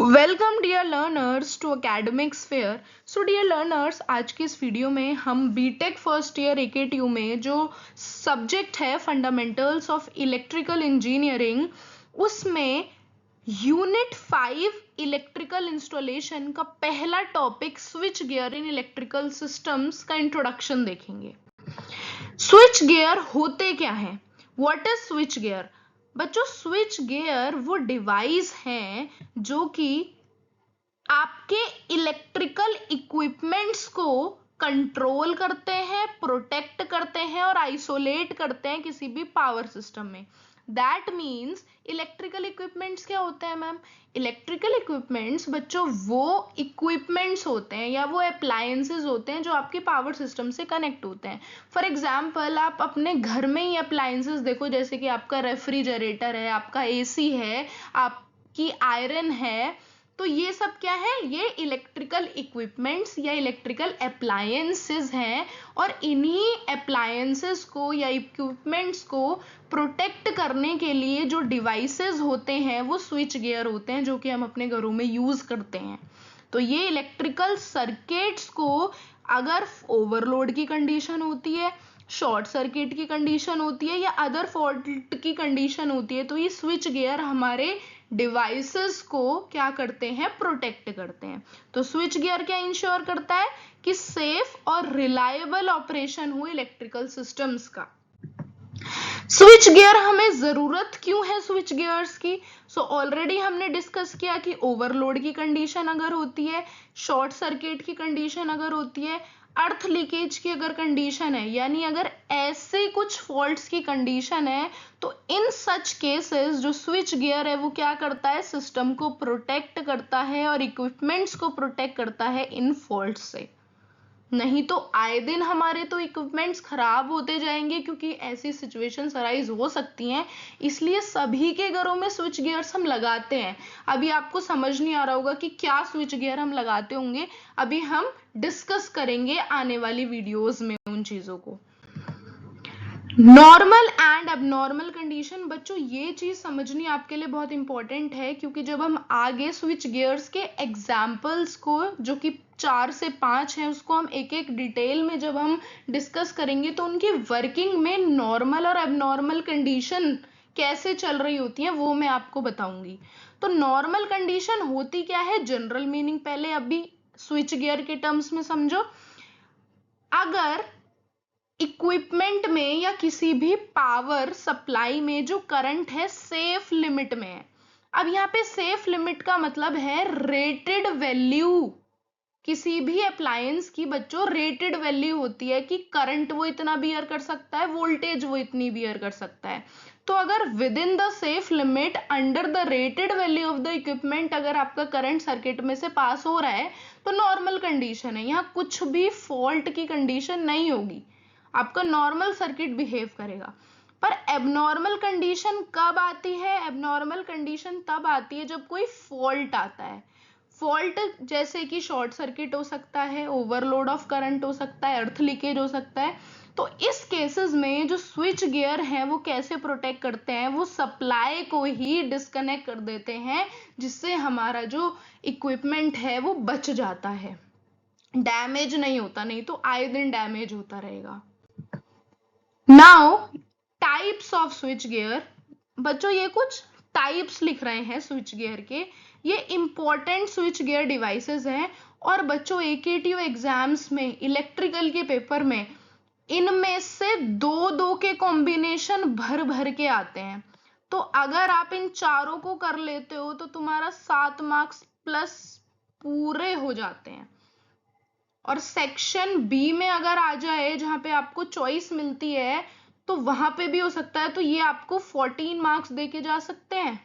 Welcome dear learners to academics fair. So dear learners, आज की इस वीडियो में हम बीटेक फर्स्ट ईयर AKTU में जो सब्जेक्ट है फंडामेंटल्स ऑफ इलेक्ट्रिकल इंजीनियरिंग, उसमें यूनिट 5 इलेक्ट्रिकल इंस्टॉलेशन का पहला topic switch gear in electrical systems का इंट्रोडक्शन देखेंगे। स्विच गियर होते क्या हैं? What is switch gear? बच्चों, स्विच गियर वो डिवाइस हैं जो कि आपके इलेक्ट्रिकल इक्विपमेंट्स को कंट्रोल करते हैं, प्रोटेक्ट करते हैं और आइसोलेट करते हैं किसी भी पावर सिस्टम में। दैट मीन्स इलेक्ट्रिकल इक्विपमेंट्स क्या होते हैं मैम? इलेक्ट्रिकल इक्विपमेंट्स बच्चों वो इक्विपमेंट्स होते हैं या वो अप्लायंसेस होते हैं जो आपके पावर सिस्टम से कनेक्ट होते हैं। फॉर एग्जाम्पल, आप अपने घर में ही अप्लायंसेस देखो, जैसे कि आपका रेफ्रिजरेटर है, आपका AC है, आपकी आयरन है, तो ये सब क्या है? ये इलेक्ट्रिकल इक्विपमेंट्स या इलेक्ट्रिकल अप्लायंसेस हैं। और इन्हीं अप्लायंसेस को या इक्विपमेंट्स को प्रोटेक्ट करने के लिए जो डिवाइसेस होते हैं वो स्विच गियर होते हैं, जो कि हम अपने घरों में यूज करते हैं। तो ये इलेक्ट्रिकल सर्किट्स को अगर ओवरलोड की कंडीशन होती है, शॉर्ट सर्किट की कंडीशन होती है या अदर फॉल्ट की कंडीशन होती है, तो ये स्विच गियर हमारे डिवाइसेस को क्या करते हैं? प्रोटेक्ट करते हैं। तो स्विच गियर क्या इंश्योर करता है? कि सेफ और रिलायबल ऑपरेशन हो इलेक्ट्रिकल सिस्टम्स का। स्विच गियर हमें जरूरत क्यों है स्विच गियर्स की? ऑलरेडी हमने डिस्कस किया कि ओवरलोड की कंडीशन अगर होती है, शॉर्ट सर्किट की कंडीशन अगर होती है, अर्थ लीकेज की अगर कंडीशन है, यानी अगर ऐसे कुछ फॉल्ट्स की कंडीशन है, तो इन सच केसेस जो स्विच गियर है वो क्या करता है? सिस्टम को प्रोटेक्ट करता है और इक्विपमेंट्स को प्रोटेक्ट करता है इन फॉल्ट से। नहीं तो आए दिन हमारे तो इक्विपमेंट्स खराब होते जाएंगे, क्योंकि ऐसी सिचुएशंस अराइज हो सकती हैं। इसलिए सभी के घरों में स्विच गियर्स हम लगाते हैं। अभी आपको समझ नहीं आ रहा होगा कि क्या स्विच गियर हम लगाते होंगे, अभी हम डिस्कस करेंगे आने वाली वीडियोस में उन चीजों को। नॉर्मल एंड अबनॉर्मल कंडीशन, बच्चों ये चीज समझनी आपके लिए बहुत इंपॉर्टेंट है, क्योंकि जब हम आगे स्विच गियर्स के एग्जाम्पल्स को, जो कि 4 से 5 है, उसको हम एक एक डिटेल में जब हम डिस्कस करेंगे, तो उनकी वर्किंग में नॉर्मल और अबनॉर्मल कंडीशन कैसे चल रही होती है वो मैं आपको बताऊंगी। तो नॉर्मल कंडीशन होती क्या है? जनरल मीनिंग पहले अभी स्विच गियर के टर्म्स में समझो। अगर इक्विपमेंट में या किसी भी पावर सप्लाई में जो करंट है सेफ लिमिट में है। अब यहाँ पे सेफ लिमिट का मतलब है रेटेड वैल्यू। किसी भी अप्लायंस की बच्चों रेटेड वैल्यू होती है कि करंट वो इतना बियर कर सकता है, वोल्टेज वो इतनी बियर कर सकता है। तो अगर with in the safe limit under the rated value of the equipment अगर आपका करंट सर्किट में से पास हो रहा है, तो नॉर्मल कंडीशन है। यहाँ कुछ भी फॉल्ट की कंडीशन नहीं होगी, आपका नॉर्मल सर्किट बिहेव करेगा। पर एबनॉर्मल कंडीशन कब आती है? एबनॉर्मल कंडीशन तब आती है जब कोई फॉल्ट आता है। फॉल्ट जैसे कि शॉर्ट सर्किट हो सकता है, ओवरलोड ऑफ करंट हो सकता है, अर्थ लीकेज हो सकता है। तो इस केसेस में जो स्विच गियर हैं वो कैसे प्रोटेक्ट करते हैं? वो सप्लाई को ही डिस्कनेक्ट कर देते हैं, जिससे हमारा जो इक्विपमेंट है वो बच जाता है, डैमेज नहीं होता, नहीं तो आए दिन डैमेज होता रहेगा। Now types off switch gear, बच्चों ये कुछ टाइप्स लिख रहे हैं स्विच गियर के। ये इंपॉर्टेंट स्विच गियर डिवाइसेस हैं, और बच्चों AKTU एग्जाम्स में इलेक्ट्रिकल के पेपर में इनमें से 2-2 के कॉम्बिनेशन भर भर के आते हैं। तो अगर आप इन चारों को कर लेते हो तो तुम्हारा 7 मार्क्स प्लस पूरे हो जाते हैं। और सेक्शन बी में अगर आ जाए, जहां पे आपको चॉइस मिलती है, तो वहां पे भी हो सकता है, तो ये आपको 14 मार्क्स देके जा सकते हैं।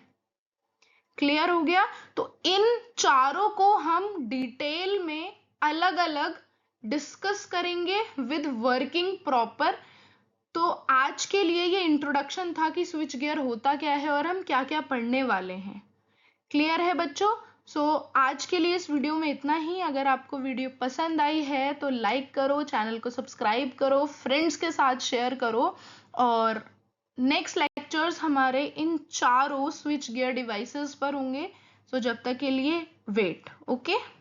क्लियर हो गया? तो इन चारों को हम डिटेल में अलग अलग डिस्कस करेंगे विद वर्किंग प्रॉपर। तो आज के लिए ये इंट्रोडक्शन था कि स्विच गियर होता क्या है और हम क्या क्या पढ़ने वाले हैं। क्लियर है बच्चों? आज के लिए इस वीडियो में इतना ही। अगर आपको वीडियो पसंद आई है तो लाइक करो, चैनल को सब्सक्राइब करो, फ्रेंड्स के साथ शेयर करो, और नेक्स्ट लेक्चर्स हमारे इन चारों स्विच गियर डिवाइसेस पर होंगे। सो जब तक के लिए वेट, ओके।